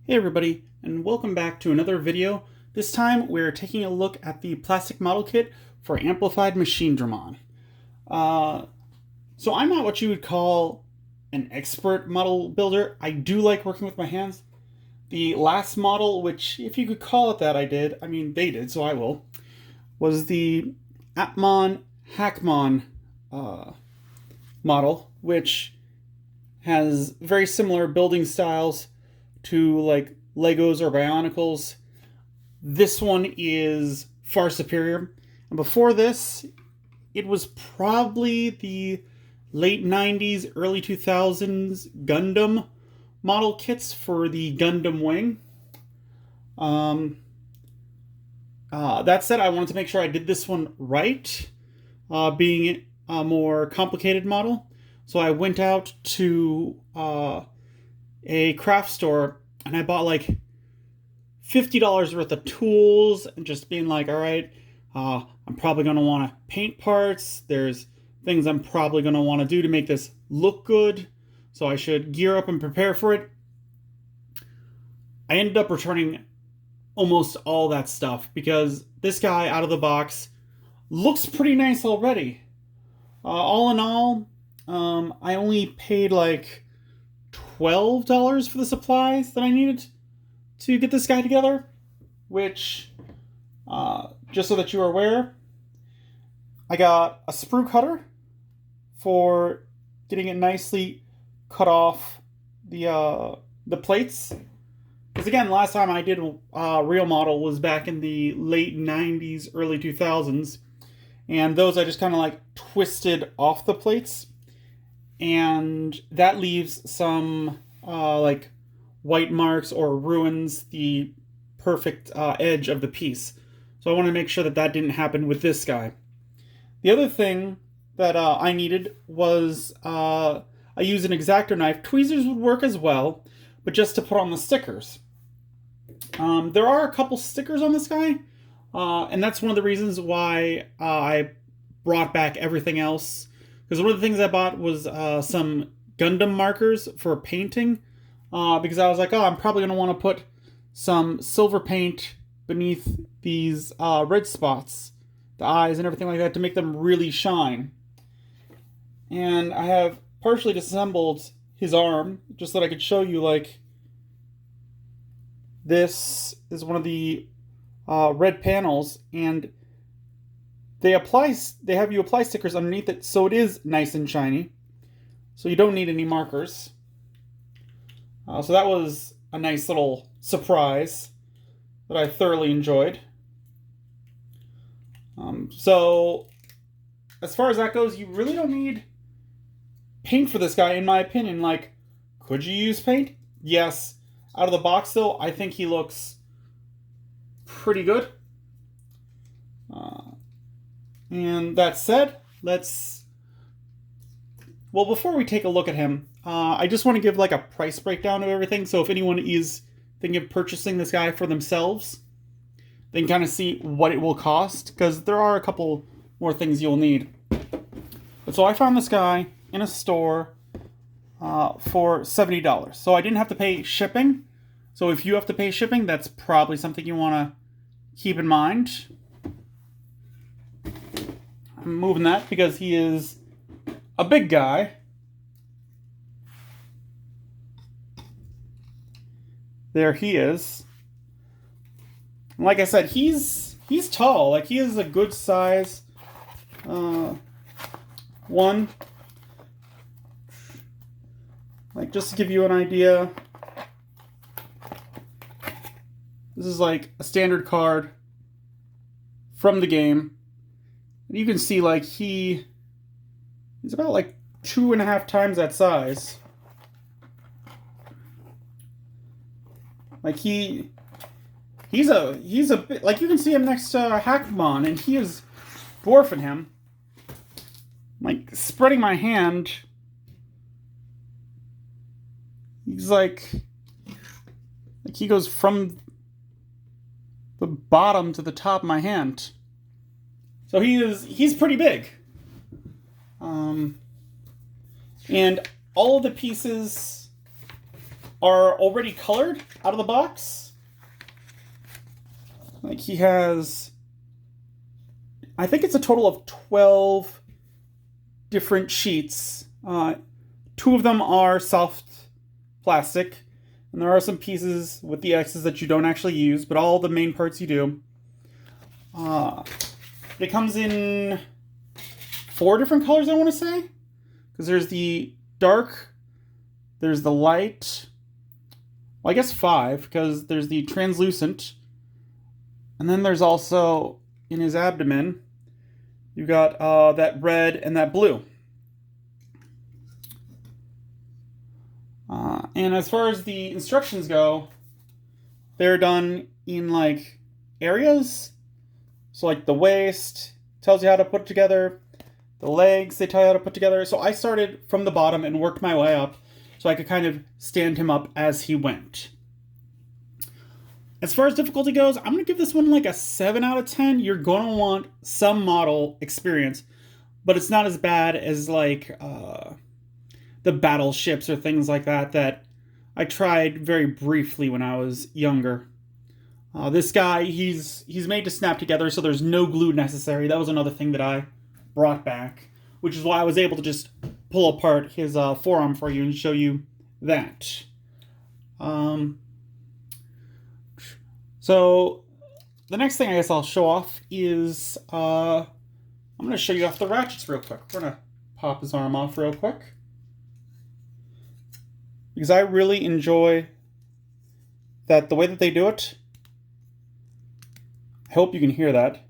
Hey everybody, and welcome back to another video. This time we're taking a look at the plastic model kit for Amplified Machinedramon. So I'm not what you would call an expert model builder. I do like working with my hands. The last model, which if you could call it that, they did, so I will, was the Atmon Hackmon model, which has very similar building styles to like Legos or Bionicles. This one is far superior. And before this, it was probably the late 90s, early 2000s Gundam model kits for the Gundam Wing. That said, I wanted to make sure I did this one right, being a more complicated model. So I went out to a craft store and I bought like $50 worth of tools and just being like, all right, I'm probably going to want to paint parts. There's things I'm probably going to want to do to make this look good. So I should gear up and prepare for it. I ended up returning almost all that stuff because this guy out of the box looks pretty nice already. All in all, I only paid like $12 for the supplies that I needed to get this guy together, which, just so that you are aware, I got a sprue cutter for getting it nicely cut off the plates. Because again, last time I did a real model was back in the late 90s, early 2000s, and those I just kind of like twisted off the plates, and that leaves some like white marks or ruins the perfect edge of the piece. So I want to make sure that that didn't happen with this guy. The other thing that I needed was I used an X-Acto knife. Tweezers would work as well, but just to put on the stickers. There are a couple stickers on this guy, and that's one of the reasons why I brought back everything else. Because one of the things I bought was some Gundam markers for painting, because I was like, oh, I'm probably going to want to put some silver paint beneath these red spots, the eyes and everything like that, to make them really shine. And I have partially disassembled his arm, just so that I could show you, like, this is one of the red panels, and they have you apply stickers underneath it, so it is nice and shiny. So you don't need any markers. So that was a nice little surprise that I thoroughly enjoyed. So as far as that goes, you really don't need paint for this guy, in my opinion. Like, could you use paint? Yes. Out of the box, though, I think he looks pretty good. And that said, before we take a look at him, I just want to give like a price breakdown of everything. So if anyone is thinking of purchasing this guy for themselves, they can kind of see what it will cost, because there are a couple more things you'll need. But so I found this guy in a store for $70. So I didn't have to pay shipping. So if you have to pay shipping, that's probably something you want to keep in mind. I'm moving that because he is a big guy. There he is. Like I said, he's tall. Like, he is a good size one. Like, just to give you an idea, this is like a standard card from the game. And you can see, like, he's about like 2.5 times that size. Like, he's a bit, like, you can see him next to Hackmon, and he is dwarfing him. Like, spreading my hand, he's like he goes from the bottom to the top of my hand. So he's pretty big. And all of the pieces are already colored out of the box. Like he has, I think it's a total of 12 different sheets. 2 of them are soft plastic, and there are some pieces with the X's that you don't actually use, but all the main parts you do. It comes in 4 different colors, I want to say, because there's the dark, there's the light, well, I guess 5, because there's the translucent, and then there's also, in his abdomen, you got that red and that blue. And as far as the instructions go, they're done in like areas. So like the waist tells you how to put it together. The legs, they tell you how to put together. So I started from the bottom and worked my way up so I could kind of stand him up as he went. As far as difficulty goes, I'm going to give this one like a 7 out of 10. You're going to want some model experience, but it's not as bad as like the battleships or things like that I tried very briefly when I was younger. This guy, he's made to snap together, so there's no glue necessary. That was another thing that I brought back, which is why I was able to just pull apart his forearm for you and show you that. So the next thing I guess I'll show off is I'm going to show you off the ratchets real quick. We're going to pop his arm off real quick, because I really enjoy that the way that they do it. I hope you can hear that.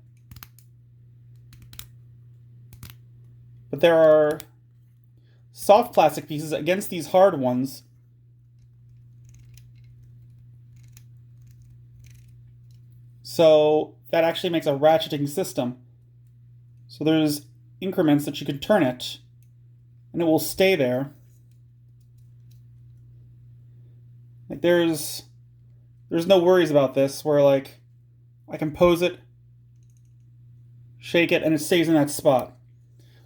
But there are soft plastic pieces against these hard ones. So that actually makes a ratcheting system. So there's increments that you can turn it, and it will stay there. Like there's no worries about this, where like I can pose it, shake it, and it stays in that spot.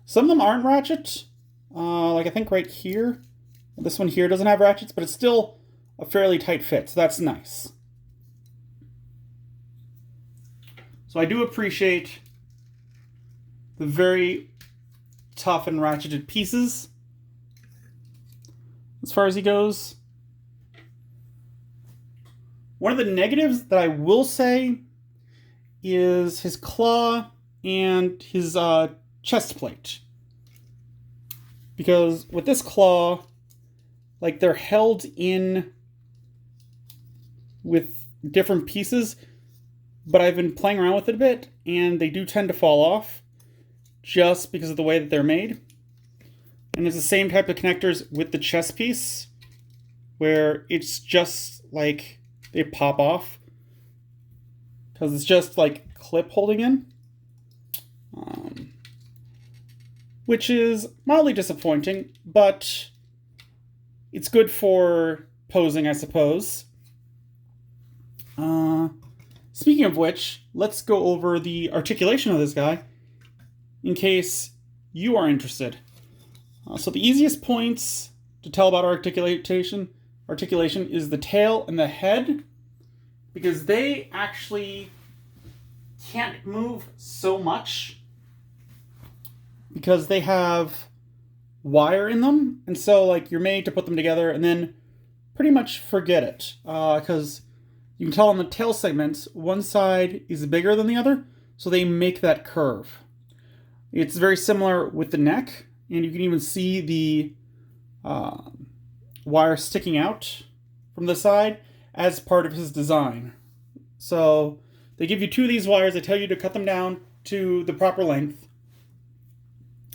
Some of them aren't ratchet. Like I think right here, this one here doesn't have ratchets, but it's still a fairly tight fit, so that's nice. So I do appreciate the very tough and ratcheted pieces as far as he goes. One of the negatives that I will say is his claw and his chest plate. Because with this claw, like they're held in with different pieces, but I've been playing around with it a bit, and they do tend to fall off just because of the way that they're made. And it's the same type of connectors with the chest piece, where it's just like they pop off because it's just like clip holding in, which is mildly disappointing, but it's good for posing, I suppose. Speaking of which, let's go over the articulation of this guy in case you are interested. So the easiest points to tell about articulation is the tail and the head, because they actually can't move so much because they have wire in them, and so like you're made to put them together and then pretty much forget it, because you can tell on the tail segments one side is bigger than the other, so they make that curve. It's very similar with the neck, and you can even see the wire sticking out from the side as part of his design. So they give you 2 of these wires, they tell you to cut them down to the proper length.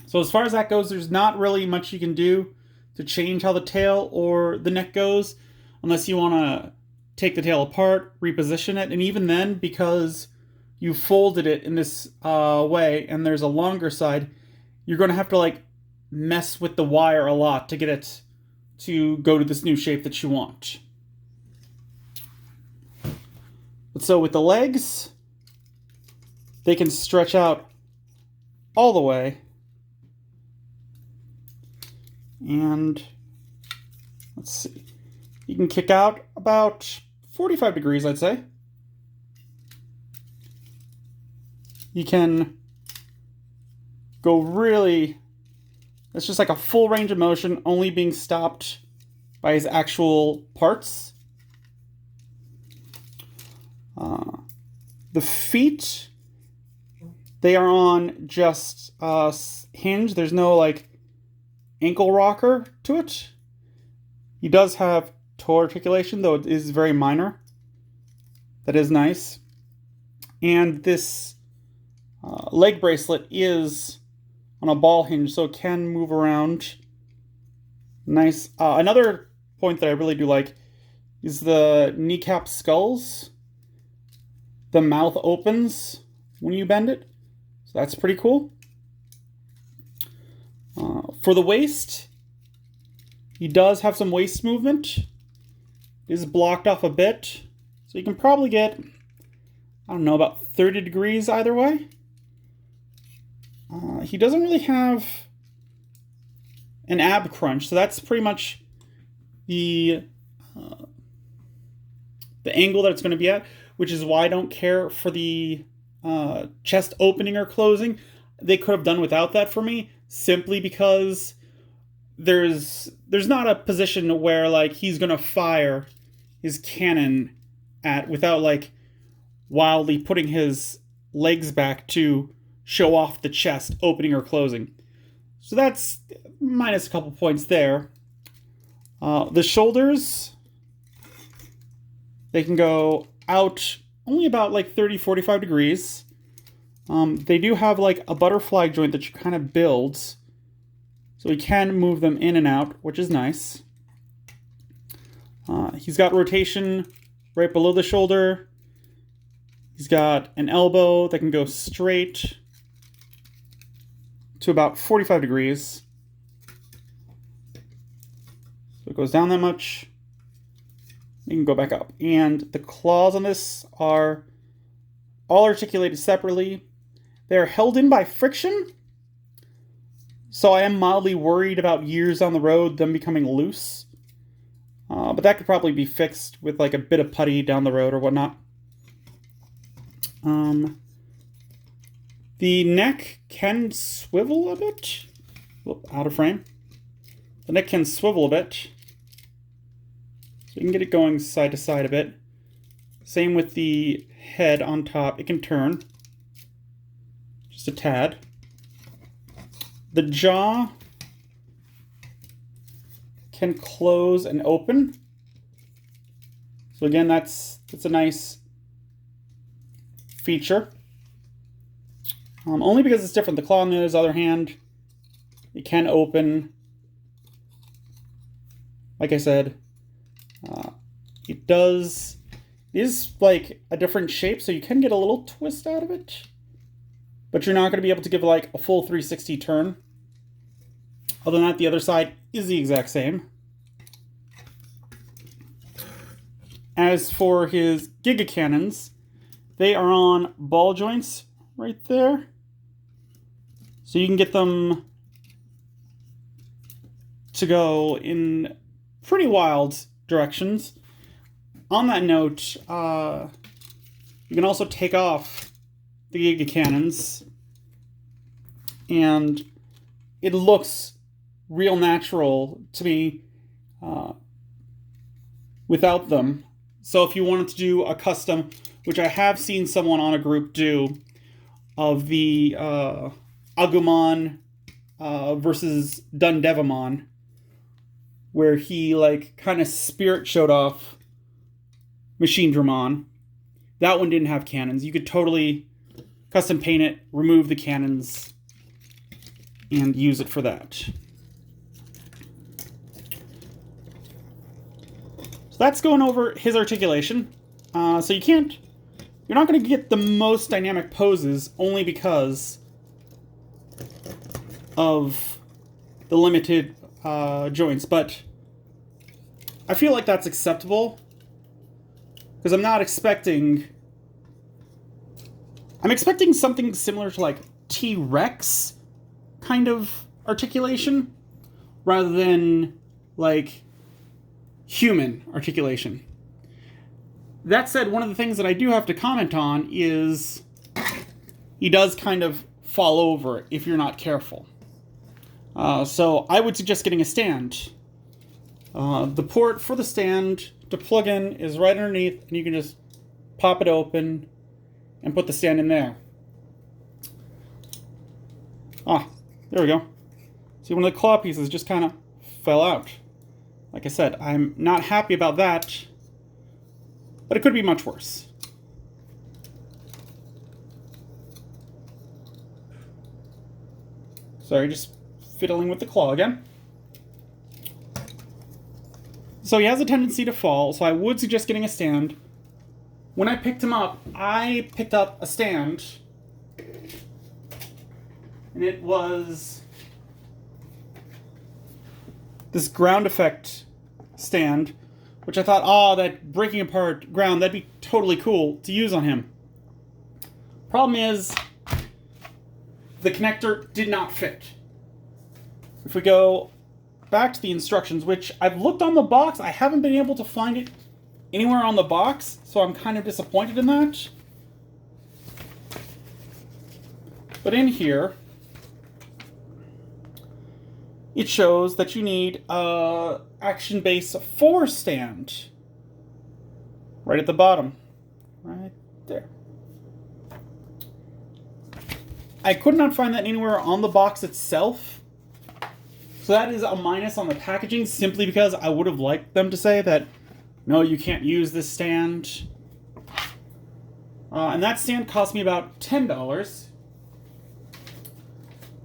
So as far as that goes, there's not really much you can do to change how the tail or the neck goes, unless you want to take the tail apart, reposition it, and even then, because you folded it in this way and there's a longer side, you're going to have to like mess with the wire a lot to get it to go to this new shape that you want. But so with the legs, they can stretch out all the way. And let's see. He can kick out about 45 degrees, I'd say. He can go really... It's just like a full range of motion, only being stopped by his actual parts. The feet, they are on just hinge. There's no like ankle rocker to it. He does have toe articulation, though it is very minor. That is nice. And this leg bracelet is on a ball hinge, so it can move around. Nice. Another point that I really do like is the kneecap skulls. The mouth opens when you bend it, so that's pretty cool. For the waist, he does have some waist movement. It is blocked off a bit, so you can probably get, I don't know, about 30 degrees either way. He doesn't really have an ab crunch, so that's pretty much the angle that it's going to be at, which is why I don't care for the chest opening or closing. They could have done without that for me, simply because there's not a position where like he's going to fire his cannon at without like wildly putting his legs back to show off the chest opening or closing. So that's minus a couple points there. The shoulders, they can go out only about like 30-45 degrees. They do have like a butterfly joint that you kind of build, so we can move them in and out, which is nice. He's got rotation right below the shoulder. He's got an elbow that can go straight to about 45 degrees. So it goes down that much. You can go back up. And the claws on this are all articulated separately. They're held in by friction. So I am mildly worried about years down the road them becoming loose. But that could probably be fixed with like a bit of putty down the road or whatnot. The neck can swivel a bit. Whoop, out of frame. The neck can swivel a bit. So you can get it going side to side a bit. Same with the head on top. It can turn. Just a tad. The jaw can close and open. So again, that's a nice feature. Only because it's different. The claw on the other hand, it can open. Like I said, it is like a different shape, so you can get a little twist out of it. But you're not going to be able to give like a full 360 turn. Other than that, the other side is the exact same. As for his Giga Cannons, they are on ball joints right there. So you can get them to go in pretty wild directions. On that note, you can also take off the Giga Cannons, and it looks real natural to me without them. So if you wanted to do a custom, which I have seen someone on a group do, of the Agumon versus Dundevamon, where he like kind of spirit showed off Machinedramon. That one didn't have cannons. You could totally custom paint it, remove the cannons, and use it for that. So that's going over his articulation. So you're not going to get the most dynamic poses only because of the limited joints, but I feel like that's acceptable because I'm expecting something similar to like T-Rex kind of articulation rather than like human articulation. That said, one of the things that I do have to comment on is he does kind of fall over if you're not careful. So I would suggest getting a stand. The port for the stand to plug in is right underneath, and you can just pop it open and put the stand in there. Ah, there we go. See, one of the claw pieces just kind of fell out. Like I said, I'm not happy about that, but it could be much worse. Sorry, just fiddling with the claw again. So he has a tendency to fall, so I would suggest getting a stand. When I picked him up, I picked up a stand, and it was this ground effect stand, which I thought, oh, that breaking apart ground, that'd be totally cool to use on him. Problem is, the connector did not fit. If we go back to the instructions, which I've looked on the box, I haven't been able to find it anywhere on the box, so I'm kind of disappointed in that. But in here, it shows that you need a Action Base 4 stand. Right at the bottom. Right there. I could not find that anywhere on the box itself. So that is a minus on the packaging, simply because I would have liked them to say that, no, you can't use this stand. And that stand cost me about $10.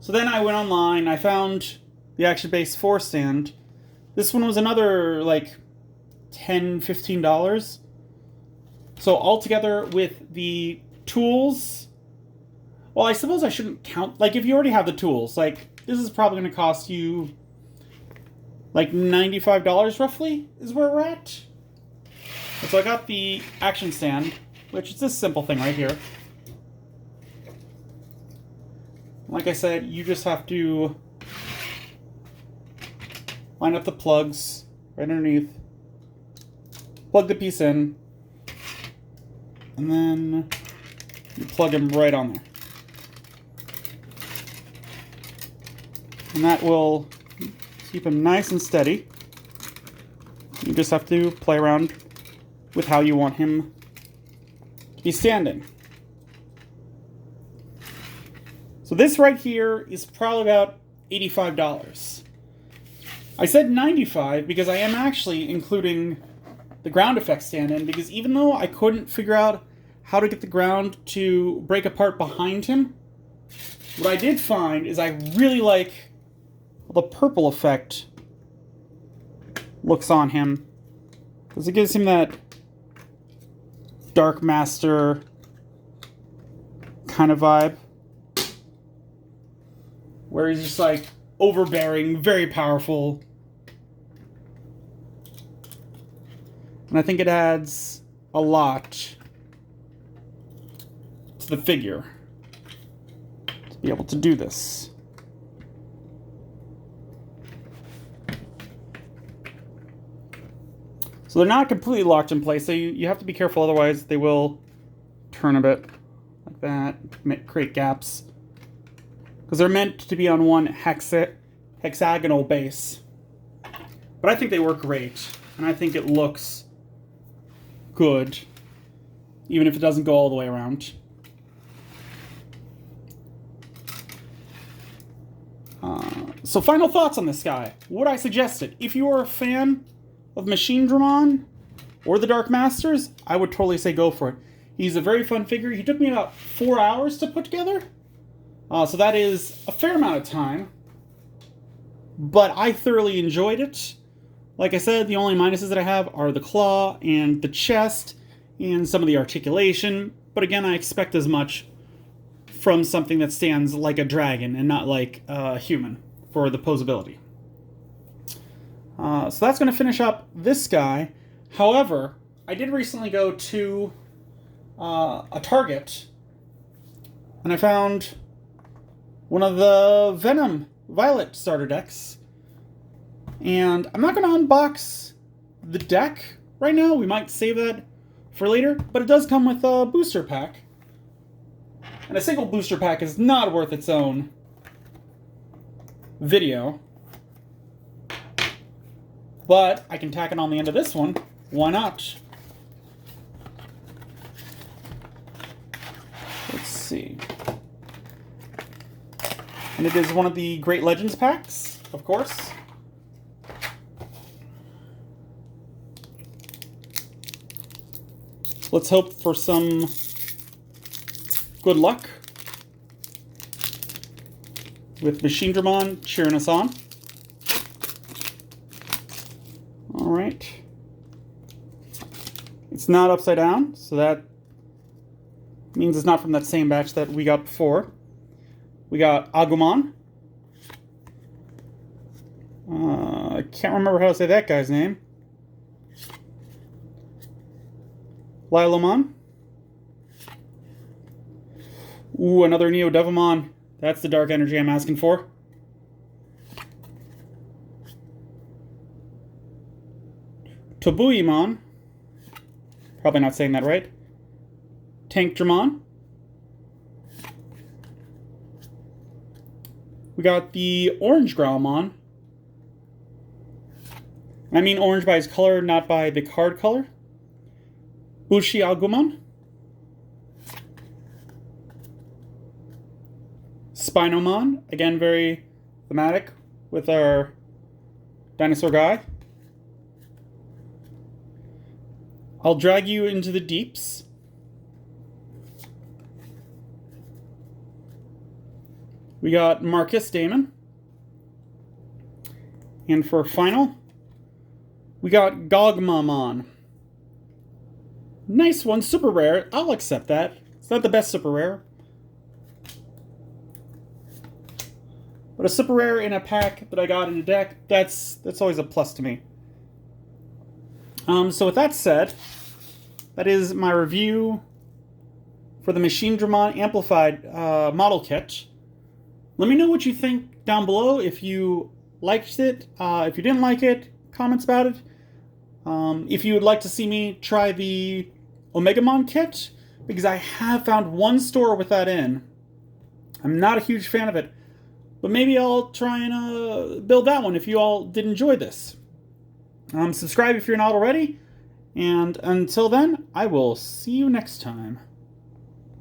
So then I went online, I found the Action Base 4 stand. This one was another, like, $10, $15. So altogether with the tools, well, I suppose I shouldn't count, like, if you already have the tools, like, this is probably going to cost you, like, $95 roughly, is where we're at. And so I got the action stand, which is this simple thing right here. Like I said, you just have to line up the plugs right underneath, plug the piece in, and then you plug them right on there. And that will keep him nice and steady. You just have to play around with how you want him to be standing. So this right here is probably about $85. I said $95 because I am actually including the ground effect stand in, because even though I couldn't figure out how to get the ground to break apart behind him, what I did find is I really like the purple effect looks on him, because it gives him that Dark Master kind of vibe, where he's just like overbearing, very powerful. And I think it adds a lot to the figure to be able to do this. So they're not completely locked in place, so you have to be careful, otherwise they will turn a bit like that, create gaps. Because they're meant to be on one hexagonal base. But I think they work great, and I think it looks good, even if it doesn't go all the way around. So final thoughts on this guy. Would I suggest it? If you are a fan of Machinedramon or the Dark Masters, I would totally say go for it. He's a very fun figure. He took me about 4 hours to put together. So that is a fair amount of time. But I thoroughly enjoyed it. Like I said, the only minuses that I have are the claw and the chest and some of the articulation. But again, I expect as much from something that stands like a dragon and not like a human for the posability. So that's going to finish up this guy. However, I did recently go to a Target, and I found one of the Venom Violet starter decks. And I'm not going to unbox the deck right now. We might save that for later, but it does come with a booster pack. And a single booster pack is not worth its own video. But I can tack it on the end of this one. Why not? Let's see. And it is one of the Great Legends packs, of course. Let's hope for some good luck with Machinedramon cheering us on. Alright. It's not upside down, so that means it's not from that same batch that we got before. We got Agumon. I can't remember how to say that guy's name. Lilomon. Ooh, another Neo Devimon. That's the dark energy I'm asking for. Tobuimon. Probably not saying that right. Tankdramon. We got the Orange Growlmon. I mean orange by his color, not by the card color. Bushi Agumon. Spinomon. Again, very thematic with our dinosaur guy. I'll drag you into the deeps. We got Marcus Damon. And for final, we got Gogmamon. Nice one, super rare. I'll accept that. It's not the best super rare. But a super rare in a pack that I got in a deck, that's always a plus to me. So with that said, that is my review for the Machinedramon Amplified model kit. Let me know what you think down below. If you liked it, if you didn't like it, comments about it. If you would like to see me try the Omegamon kit, because I have found one store with that in. I'm not a huge fan of it, but maybe I'll try and build that one if you all did enjoy this. Subscribe if you're not already, and until then, I will see you next time.